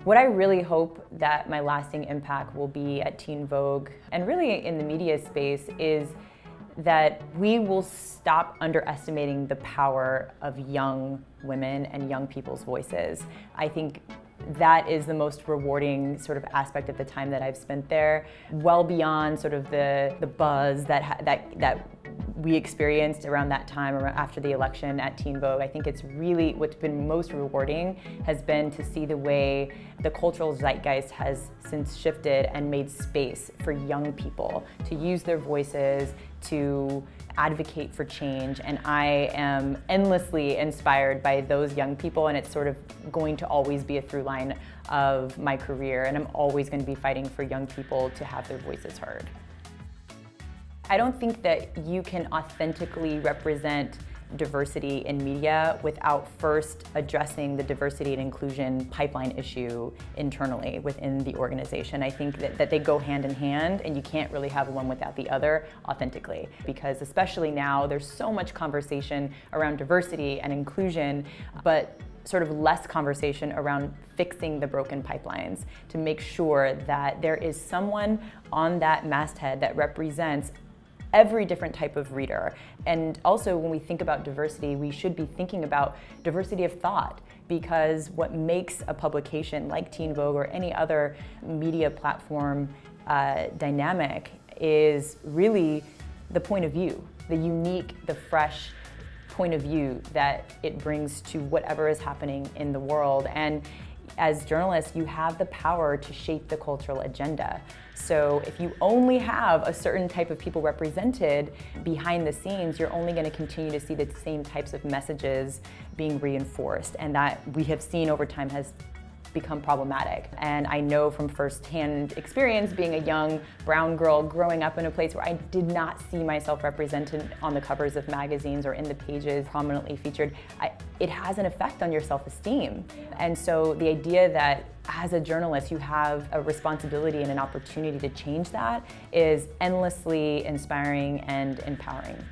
What I really hope that my lasting impact will be at Teen Vogue and really in the media space is that we will stop underestimating the power of young women and young people's voices. I think that is the most rewarding sort of aspect of the time that I've spent there, well beyond sort of the buzz that we experienced around that time, after the election at Teen Vogue. I think it's really, what's been most rewarding has been to see the way the cultural zeitgeist has since shifted and made space for young people to use their voices, to advocate for change, and I am endlessly inspired by those young people, and it's sort of going to always be a through line of my career, and I'm always going to be fighting for young people to have their voices heard. I don't think that you can authentically represent diversity in media without first addressing the diversity and inclusion pipeline issue internally within the organization. I think that they go hand in hand, and you can't really have one without the other authentically, because especially now there's so much conversation around diversity and inclusion, but sort of less conversation around fixing the broken pipelines to make sure that there is someone on that masthead that represents every different type of reader. And also, when we think about diversity, we should be thinking about diversity of thought, because what makes a publication like Teen Vogue or any other media platform dynamic is really the point of view, the unique, the fresh point of view that it brings to whatever is happening in the world. And as journalists, you have the power to shape the cultural agenda. So if you only have a certain type of people represented behind the scenes, you're only going to continue to see the same types of messages being reinforced, and that we have seen over time has become problematic. And I know from firsthand experience, being a young brown girl growing up in a place where I did not see myself represented on the covers of magazines or in the pages prominently featured, it has an effect on your self-esteem. And so the idea that as a journalist you have a responsibility and an opportunity to change that is endlessly inspiring and empowering.